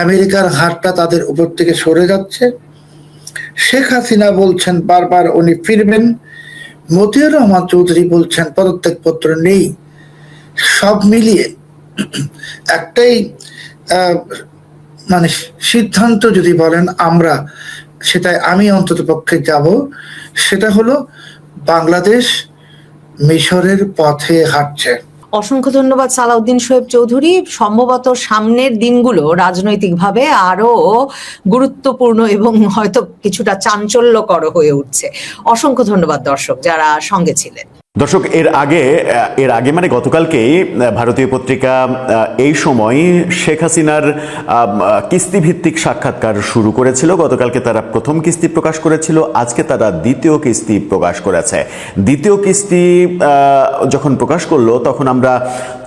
আমেরিকার হাতটা তাদের উপর থেকে সরে যাচ্ছে। শেখ হাসিনা বলছেন বারবার উনি ফিরবেন, মতিউর রহমান চৌধুরী বলছেন পদত্যাগপত্র নেই। সব মিলিয়ে একটাই মানে সিদ্ধান্ত যদি বলেন আমরা, সেটাই আমি অন্তত পক্ষে যাব, সেটা হলো বাংলাদেশ মিশরের পথে হাঁটছে। অসংখ্য ধন্যবাদ সালাউদ্দিন শোয়েব চৌধুরী। সম্ভবত সামনের দিনগুলো রাজনৈতিকভাবে আরো গুরুত্বপূর্ণ এবং হয়তো কিছুটা চাঞ্চল্যকর হয়ে উঠছে। অসংখ্য ধন্যবাদ দর্শক যারা সঙ্গে ছিলেন। দর্শক, এর আগে মানে গতকালকেই ভারতীয় পত্রিকা এই সময় শেখ হাসিনার কিস্তিভিত্তিক সাক্ষাৎকার শুরু করেছিল। গতকালকে তারা প্রথম কিস্তি প্রকাশ করেছিল, আজকে তারা দ্বিতীয় কিস্তি প্রকাশ করেছে। দ্বিতীয় কিস্তি যখন প্রকাশ করলো তখন আমরা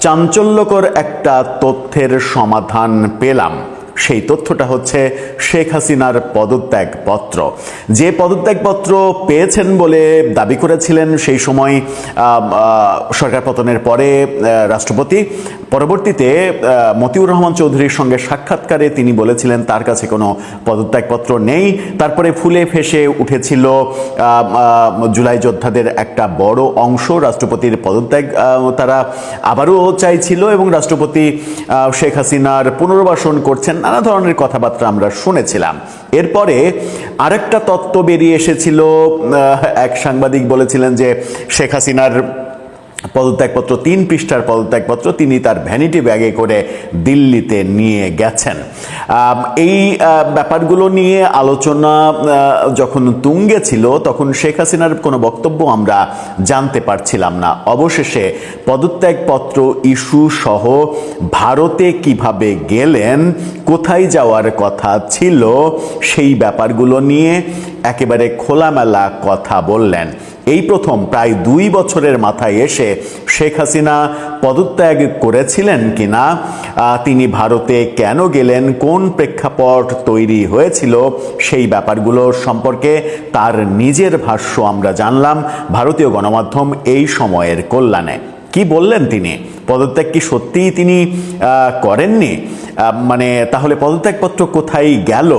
চাঞ্চল্যকর একটা তথ্যের সমাধান পেলাম। সেই তথ্যটা হচ্ছে শেখ হাসিনার পদত্যাগপত্র। যে পদত্যাগপত্র পেয়েছেন বলে দাবি করেছিলেন সেই সময় সরকার পতনের পরে রাষ্ট্রপতি, পরবর্তীতে মতিউর রহমান চৌধুরীর সঙ্গে সাক্ষাৎকারে তিনি বলেছিলেন তার কাছে কোনো পদত্যাগপত্র নেই। তারপরে ফুলে ফেসে উঠেছিল জুলাই যোদ্ধাদের একটা বড় অংশ রাষ্ট্রপতির পদত্যাগ তারা আবারও চাইছিল, এবং রাষ্ট্রপতি শেখ হাসিনার পুনর্বাসন করছেন, নানা ধরনের কথাবার্তা আমরা শুনেছিলাম। এরপরে আরেকটা তত্ত্ব বেরিয়ে এসেছিল। এক সাংবাদিক বলেছিলেন যে শেখ হাসিনার পদত্যাগপত্র 3 পৃষ্ঠার পদত্যাগপত্র তিনি তার ভ্যানিটি ব্যাগে করে দিল্লিতে নিয়ে গেছেন। এই ব্যাপারগুলো নিয়ে আলোচনা যখন তুঙ্গে ছিল তখন শেখ হাসিনার কোনো বক্তব্য আমরা জানতে পারছিলাম না। অবশেষে পদত্যাগপত্র ইস্যু সহ ভারতে কিভাবে গেলেন, কোথায় যাওয়ার কথা ছিল, সেই ব্যাপারগুলো নিয়ে একেবারে খোলামেলা কথা বললেন। এই প্রথম প্রায় 2 বছরের মাথায় এসে শেখ হাসিনা পদত্যাগ করেছিলেন কিনা, তিনি ভারতে কেন গেলেন, কোন প্রেক্ষাপট তৈরি হয়েছিল, সেই ব্যাপারগুলো সম্পর্কে তার নিজের ভাষ্য আমরা জানলাম ভারতীয় গণমাধ্যম এই সময়ের কল্যাণে। কি বললেন তিনি? পদত্যাগ কি সত্যিই তিনি করেননি? মানে তাহলে পদত্যাগপত্র কোথায় গেল?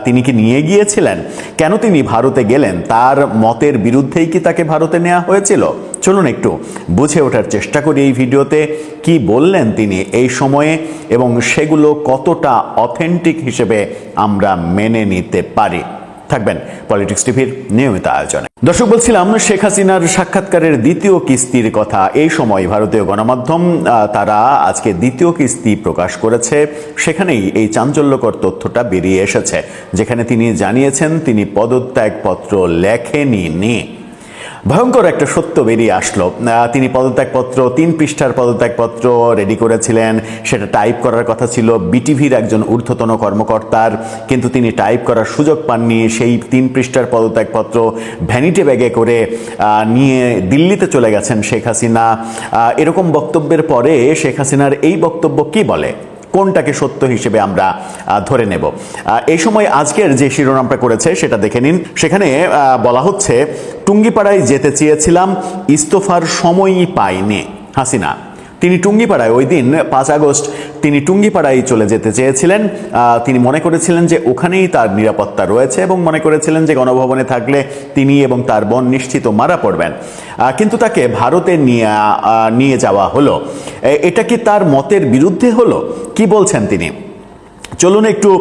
তিনি কি নিয়ে গিয়েছিলেন? কেন তিনি ভারতে গেলেন? তার মতের বিরুদ্ধেই কি তাকে ভারতে নেওয়া হয়েছিল? চলুন একটু বুঝে ওঠার চেষ্টা করি এই ভিডিওতে কি বললেন তিনি এই সময়ে, এবং সেগুলো কতটা অথেন্টিক হিসেবে আমরা মেনে নিতে পারি। থাকবেন পলিটিক্স টিভির নিয়মিত আয়োজনে। দর্শক, বলছিলাম শেখ হাসিনার সাক্ষাৎকারের দ্বিতীয় কিস্তির কথা। এই সময় ভারতীয় গণমাধ্যম তারা আজকে দ্বিতীয় কিস্তি প্রকাশ করেছে। সেখানেই এই চাঞ্চল্যকর তথ্যটা বেরিয়ে এসেছে, যেখানে তিনি জানিয়েছেন তিনি পদত্যাগপত্র লেখেননি। ভয়ঙ্কর একটা সত্য বেরিয়ে আসলো। তিনি পদত্যাগপত্র 3 পৃষ্ঠার পদত্যাগপত্র রেডি করেছিলেন। সেটা টাইপ করার কথা ছিল বিটিভির একজন ঊর্ধ্বতন কর্মকর্তার, কিন্তু তিনি টাইপ করার সুযোগ পাননি। সেই 3 পৃষ্ঠার পদত্যাগপত্র ভ্যানিটি ব্যাগে করে নিয়ে দিল্লিতে চলে গেছেন শেখ হাসিনা। এরকম বক্তব্যের পরে শেখ হাসিনার এই বক্তব্য কি বলে, কোনটাকে সত্য হিসেবে আমরা ধরে নেব? এই সময় আজকের যে শিরোনামটা করেছে সেটা দেখে নিন। সেখানে বলা হচ্ছে, টুঙ্গিপাড়ায় যেতে চেয়েছিলাম, ইস্তফার সময়ই পাইনি হাসিনা। তিনি টুঙ্গিপাড়ায় ওই দিন 5 আগস্ট তিনি টুঙ্গিপাড়ায় চলে যেতে চেয়েছিলেন। তিনি মনে করেছিলেন যে ওখানেই তার নিরাপত্তা রয়েছে, এবং মনে করেছিলেন যে গণভবনে থাকলে তিনি এবং তার বোন নিশ্চিত মারা পড়বেন। কিন্তু তাকে ভারতে নিয়ে যাওয়া হলো। এটা কি তার মতের বিরুদ্ধে হলো? কি বলছেন তিনি? চলুন একটু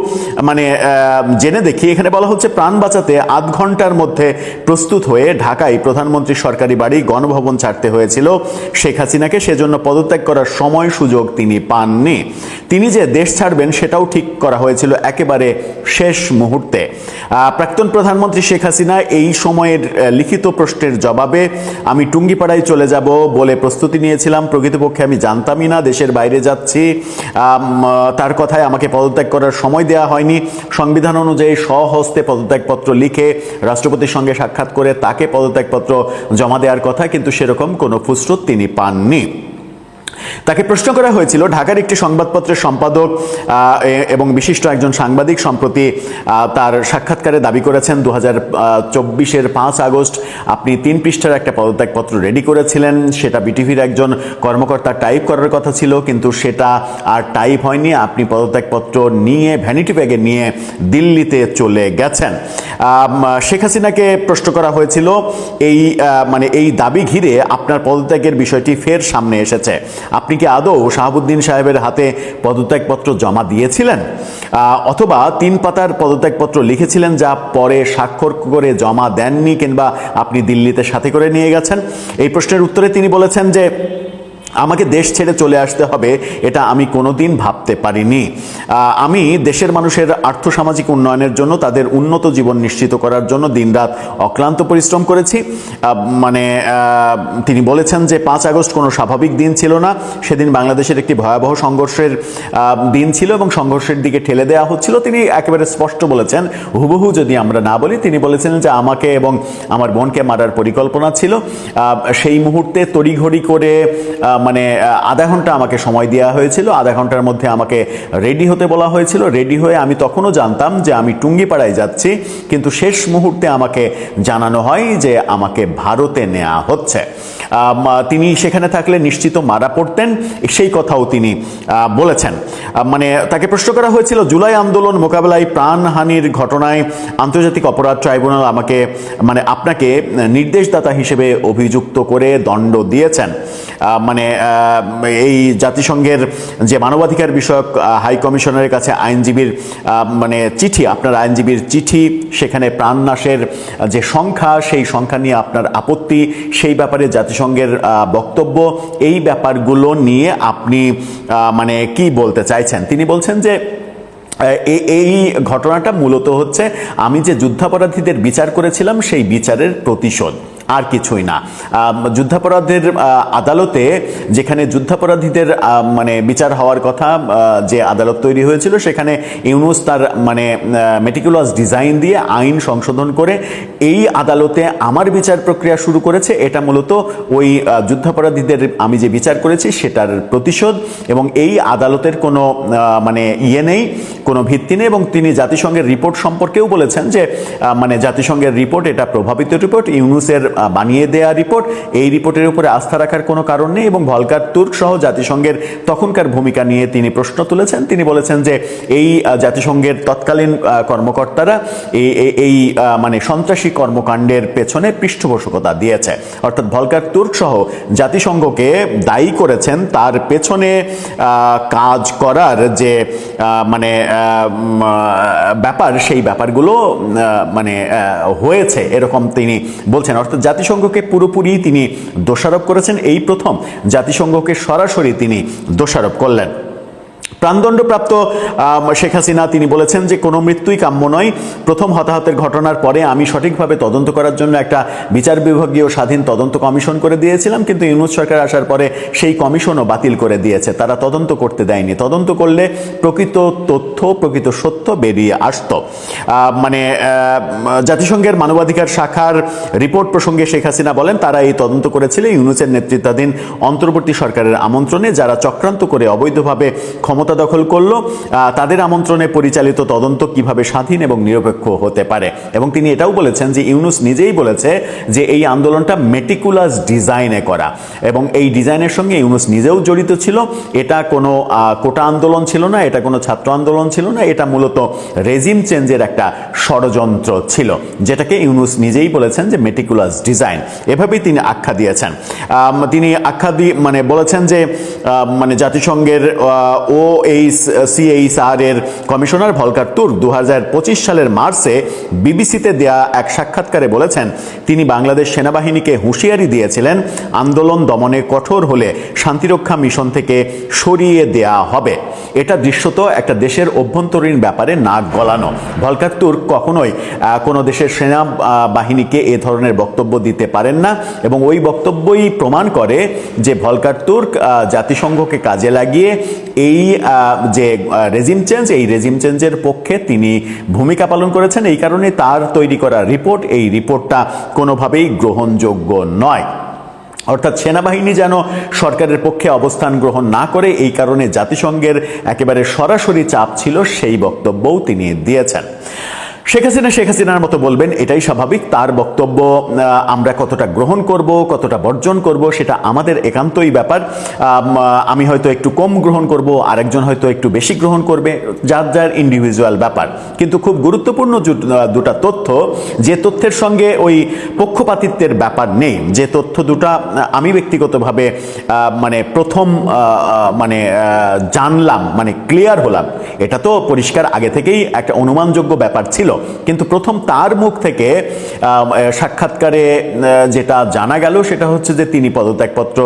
জেনে দেখি। এখানে বলা হচ্ছে, প্রাণ বাঁচাতে 8 ঘন্টার মধ্যে প্রস্তুত হয়ে ঢাকায় প্রধানমন্ত্রীর সরকারি বাড়ি গণভবন ছাড়তে হয়েছিল শেখ হাসিনাকে। সেজন্য পদত্যাগ করার সময় সুযোগ তিনি পাননি। তিনি যে দেশ ছাড়বেন সেটাও ঠিক করা হয়েছিল একেবারে শেষ মুহূর্তে। প্রাক্তন প্রধানমন্ত্রী শেখ হাসিনা এই সময়ের লিখিত প্রশ্নের জবাবে, আমি টুঙ্গিপাড়ায় চলে যাব বলে প্রস্তুতি নিয়েছিলাম। প্রকৃতপক্ষে আমি জানতামই না দেশের বাইরে যাচ্ছি। তার কথায় আমাকে পদত্যাগ করার সময় দেওয়া হয়নি। সংবিধান অনুযায়ী স্বহস্তে পদত্যাগপত্র লিখে রাষ্ট্রপতির সঙ্গে সাক্ষাৎ করে তাকে পদত্যাগপত্র জমা দেওয়ার কথা, কিন্তু সেরকম কোনো ফুসরত তিনি পাননি। তাকে প্রশ্ন করা হয়েছিল, ঢাকার একটি সংবাদপত্রের সম্পাদক এবং বিশিষ্ট একজন সাংবাদিক সম্প্রতি তার সাক্ষাৎকারে দাবি করেছেন 2024-এর 5 আগস্ট আপনি 3 পৃষ্ঠার একটা পদত্যাগপত্র রেডি করেছিলেন। সেটা বিটিভির একজন কর্মকর্তা টাইপ করার কথা ছিল, কিন্তু সেটা আর টাইপ হয়নি। আপনি পদত্যাগপত্র নিয়ে ভ্যানিটি ব্যাগে নিয়ে দিল্লিতে চলে গেছেন। শেখ হাসিনাকে প্রশ্ন করা হয়েছিল এই দাবি ঘিরে আপনার পদত্যাগের বিষয়টি ফের সামনে এসেছে। আপনি কি আদৌ শাহাবুদ্দিন সাহেবের হাতে পদত্যাগপত্র জমা দিয়েছিলেন, অথবা 3 পাতার পদত্যাগপত্র লিখেছিলেন যা পরে স্বাক্ষর করে জমা দেননি, কিংবা আপনি দিল্লিতে সাথে করে নিয়ে গেছেন? এই প্রশ্নের উত্তরে তিনি বলেছেন যে, আমাকে দেশ ছেড়ে চলে আসতে হবে এটা আমি কোনোদিন ভাবতে পারিনি। আমি দেশের মানুষের আর্থসামাজিক উন্নয়নের জন্য, তাদের উন্নত জীবন নিশ্চিত করার জন্য দিনরাত অক্লান্ত পরিশ্রম করেছি। তিনি বলেছেন যে 5 আগস্ট কোনো স্বাভাবিক দিন ছিল না। সেদিন বাংলাদেশের একটি ভয়াবহ সংঘর্ষের দিন ছিল এবং সংঘর্ষের দিকে ঠেলে দেওয়া হচ্ছিল। তিনি একেবারে স্পষ্ট বলেছেন, হুবহু যদি আমরা না বলি, তিনি বলেছেন যে আমাকে এবং আমার বোনকে মারার পরিকল্পনা ছিল। সেই মুহূর্তে তড়িঘড়ি করে আধা ঘন্টা আমাকে সময় দেওয়া হয়েছিল। আধা ঘন্টার মধ্যে আমাকে রেডি হতে বলা হয়েছিল। রেডি হয়ে আমি তখনও জানতাম যে আমি টুঙ্গিপাড়ায় যাচ্ছি, কিন্তু শেষ মুহূর্তে আমাকে জানানো হয় যে আমাকে ভারতে নেওয়া হচ্ছে। তিনি সেখানে থাকলে নিশ্চিত মারা পড়তেন, সেই কথাও তিনি বলেছেন। তাকে প্রশ্ন করা হয়েছিল, জুলাই আন্দোলন মোকাবেলায় প্রাণহানির ঘটনায় আন্তর্জাতিক অপরাধ ট্রাইব্যুনাল আপনাকে নির্দেশদাতা হিসেবে অভিযুক্ত করে দণ্ড দিয়েছেন। এই জাতিসংঘের যে মানবাধিকার বিষয়ক হাই কমিশনারের কাছে আইনজীবীর চিঠি, আপনার আইনজীবীর চিঠি, সেখানে প্রাণনাশের যে সংখ্যা, সেই সংখ্যা নিয়ে আপনার আপত্তি, সেই ব্যাপারে জাতিসংঘের বক্তব্য, এই ব্যাপারগুলো নিয়ে আপনি কি বলতে চাইছেন? তিনি বলছেন যে এই ঘটনাটা মূলত হচ্ছে আমি যে যুদ্ধাপরাধীদের বিচার করেছিলাম সেই বিচারের প্রতিশোধ। আর কিছুই না। যুদ্ধাপরাধের আদালতে, যেখানে যুদ্ধাপরাধীদের মানে বিচার হওয়ার কথা, যে আদালত তৈরি হয়েছিল, সেখানে ইউনূস তার মানে মেটিকুলাস ডিজাইন দিয়ে আইন সংশোধন করে এই আদালতে আমার বিচার প্রক্রিয়া শুরু করেছে। এটা মূলত ওই যুদ্ধাপরাধীদের আমি যে বিচার করেছি সেটার প্রতিশোধ, এবং এই আদালতের কোনো মানে নেই, কোনো ভিত্তি নেই। এবং তিনি জাতিসংঘের রিপোর্ট সম্পর্কেও বলেছেন যে মানে জাতিসংঘের রিপোর্ট এটা প্রভাবিত রিপোর্ট, ইউনূসের বানিয়ে দেয়া রিপোর্ট, এই রিপোর্টের উপরে আস্থা রাখার কোনো কারণ নেই। এবং ভলকার তুর্ক সহ জাতিসংঘের তখনকার ভূমিকা নিয়ে তিনি প্রশ্ন তুলেছেন। তিনি বলেছেন যে এই জাতিসংঘের তৎকালীন কর্মকর্তারা এই মানে সন্ত্রাসী কর্মকাণ্ডের পেছনে পৃষ্ঠপোষকতা দিয়েছে, অর্থাৎ ভলকার তুর্ক সহ জাতিসংঘকে দায়ী করেছেন তার পেছনে কাজ করার যে মানে ব্যাপার, সেই ব্যাপারগুলো মানে হয়েছে এরকম তিনি বলছেন। অর্থাৎ জাতিসংঘকে পুরোপুরি তিনি দোষারোপ করেছেন। এই প্রথম জাতিসংঘকে সরাসরি তিনি দোষারোপ করলেন। প্রাণদণ্ডপ্রাপ্ত শেখ হাসিনা তিনি বলেছেন যে কোনো মৃত্যুই কাম্য নয়। প্রথম হতাহতের ঘটনার পরে আমি সঠিকভাবে তদন্ত করার জন্য একটা বিচার বিভাগীয় স্বাধীন তদন্ত কমিশন করে দিয়েছিলাম, কিন্তু ইউনূস সরকার আসার পরে সেই কমিশনও বাতিল করে দিয়েছে, তারা তদন্ত করতে দেয়নি। তদন্ত করলে প্রকৃত তথ্য, প্রকৃত সত্য বেরিয়ে আসতো। মানে জাতিসংঘের মানবাধিকার শাখার রিপোর্ট প্রসঙ্গে শেখ হাসিনা বলেন, তারা এই তদন্ত করেছিল ইউনূসের নেতৃত্বাধীন অন্তর্বর্তী সরকারের আমন্ত্রণে, যারা চক্রান্ত করে অবৈধভাবে ক্ষমতা দখল করলো, তাদের আমন্ত্রণে পরিচালিত তদন্ত কিভাবে স্বাধীন এবং নিরপেক্ষ হতে পারে। এবং তিনি এটাও বলেছেন যে ইউনূস নিজেই বলেছে যে এই আন্দোলনটা মেটিকুলাস ডিজাইনে করা, এবং এই ডিজাইনের সঙ্গে ইউনূস নিজেও জড়িত ছিল। এটা কোনো কোটা আন্দোলন ছিল না, এটা কোনো ছাত্র আন্দোলন ছিল না, এটা মূলত রেজিম চেঞ্জের একটা ষড়যন্ত্র ছিল, যেটাকে ইউনূস নিজেই বলেছেন যে মেটিকুলাস ডিজাইন, এভাবেই তিনি আখ্যা দিয়েছেন। তিনি আখ্যা দিয়ে মানে বলেছেন যে মানে জাতিসংঘের OHCHR এর কমিশনার ভলকার তুর্ক 2025 সালের মার্চে বিবিসিতে দেয়া এক সাক্ষাৎকারে বলেছেন, তিনি বাংলাদেশ সেনাবাহিনীকে হুঁশিয়ারি দিয়েছিলেন আন্দোলন দমনে কঠোর হলে শান্তিরক্ষা মিশন থেকে সরিয়ে দেয়া হবে। এটা দৃশ্যত একটা দেশের অভ্যন্তরীণ ব্যাপারে নাক গলানো। ভলকার তুর্ক কখনোই কোনো দেশের সেনাবাহিনীকে এ ধরনের বক্তব্য দিতে পারেন না, এবং ওই বক্তব্যই প্রমাণ করে যে ভলকার তুর্ক জাতিসংঘকে কাজে লাগিয়ে এই যে রেজিম চেঞ্জ, এই রেজিম চেঞ্জের পক্ষে তিনি ভূমিকা পালন করেছেন। এই কারণে তার তৈরি করা রিপোর্ট, এই রিপোর্টটা কোনোভাবেই গ্রহণযোগ্য নয়। অর্থাৎ সেনাবাহিনী যেন সরকারের পক্ষে অবস্থান গ্রহণ না করে, এই কারণে জাতিসংঘের একেবারে সরাসরি চাপ ছিল, সেই বক্তব্যও তিনি দিয়েছেন। শেখ হাসিনার মতো বলবেন, এটাই স্বাভাবিক। তার বক্তব্য আমরা কতটা গ্রহণ করব, কতটা বর্জন করব, সেটা আমাদের একান্তই ব্যাপার। আমি হয়তো একটু কম গ্রহণ করব, আরেকজন হয়তো একটু বেশি গ্রহণ করবে, যার যার ইন্ডিভিজুয়াল ব্যাপার। কিন্তু খুব গুরুত্বপূর্ণ দুটা তথ্য, যে তথ্যের সঙ্গে ওই পক্ষপাতিত্বের ব্যাপার নেই, যে তথ্য দুটা আমি ব্যক্তিগতভাবে মানে প্রথম মানে জানলাম, মানে ক্লিয়ার হলাম, এটা তো পরিষ্কার আগে থেকেই একটা অনুমানযোগ্য ব্যাপার ছিল, কিন্তু প্রথম তার মুখ থেকে সাক্ষাৎকারে যেটা জানা গেল সেটা হচ্ছে যে তিনি পদত্যাগপত্র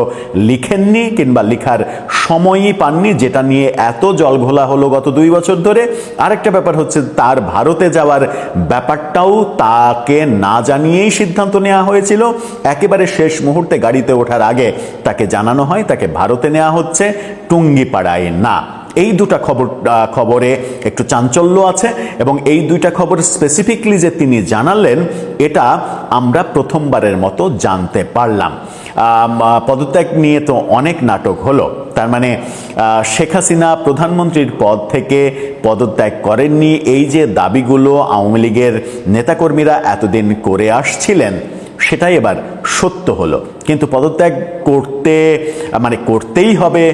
লিখেননি, কিংবা লিখার সময়ই পাননি, যেটা নিয়ে এত জলঘোলা হলো গত 2 বছর ধরে। আরেকটা ব্যাপার হচ্ছে তার ভারতে যাওয়ার ব্যাপারটাও তাকে না জানিয়েই সিদ্ধান্ত নেওয়া হয়েছিল। একেবারে শেষ মুহূর্তে গাড়িতে ওঠার আগে তাকে জানানো হয় তাকে ভারতে নেওয়া হচ্ছে, টুঙ্গিপাড়ায় না। এই দুটা খবরে একটু চাঞ্চল্য আছে, এবং এই দুইটা খবর স্পেসিফিকলি যে তিনি জানালেন, এটা আমরা প্রথমবারের মতো জানতে পারলাম। পদত্যাগ নিয়ে তো অনেক নাটক হলো, তার মানে শেখ হাসিনা প্রধানমন্ত্রীর পদ থেকে পদত্যাগ করেননি, এই যে দাবিগুলো আওয়ামী লীগের নেতাকর্মীরা এতদিন করে আসছিলেন, সেটাই এবার সত্য হলো। কিন্তু পদত্যাগ করতেই হবে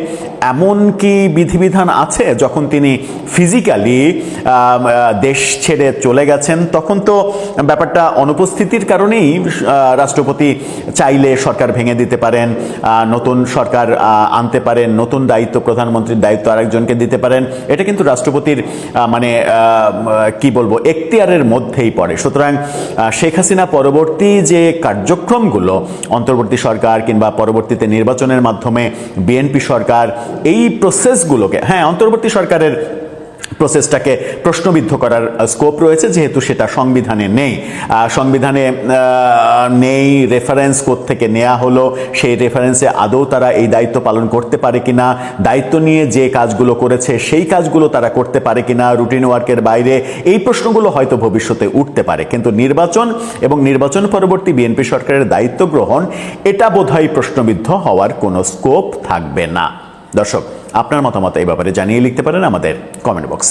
এমন কি বিধিবিধান আছে? যখন তিনি ফিজিক্যালি দেশ ছেড়ে চলে গেছেন, তখন তো ব্যাপারটা অনুপস্থিতির কারণেই রাষ্ট্রপতি চাইলে সরকার ভেঙে দিতে পারেন, নতুন সরকার আনতে পারেন, নতুন দায়িত্ব, প্রধানমন্ত্রীর দায়িত্ব আরেকজনকে দিতে পারেন। এটা কিন্তু রাষ্ট্রপতির মানে কি বলবো, এখতিয়ারের মধ্যেই পড়ে। সুতরাং শেখ হাসিনা পরবর্তী যে কার্যক্রমগুলো, অন্তর্বর্তী সরকার কিংবা পরবর্তীতে নির্বাচনের মাধ্যমে বিএনপি সরকার, এই প্রসেসগুলোকে, হ্যাঁ, অন্তর্বর্তী সরকারের প্রসেসটাকে প্রশ্নবিদ্ধ করার স্কোপ রয়েছে, যেহেতু সেটা সংবিধানে নেই। সংবিধানে নেই, রেফারেন্স থেকে নেওয়া হলো, সেই রেফারেন্সে আদৌ তারা এই দায়িত্ব পালন করতে পারে কিনা, দায়িত্ব নিয়ে যে কাজগুলো করেছে সেই কাজগুলো তারা করতে পারে কিনা, রুটিন ওয়ার্কের বাইরে, এই প্রশ্নগুলো হয়তো ভবিষ্যতে উঠতে পারে। কিন্তু নির্বাচন এবং নির্বাচন পরবর্তী বিএনপি সরকারের দায়িত্ব গ্রহণ, এটা বোধহয় প্রশ্নবিদ্ধ হওয়ার কোনো স্কোপ থাকবে না। দর্শক, আপনার মতামত এই ব্যাপারে জানিয়ে লিখতে পারেন আমাদের কমেন্ট বক্সে।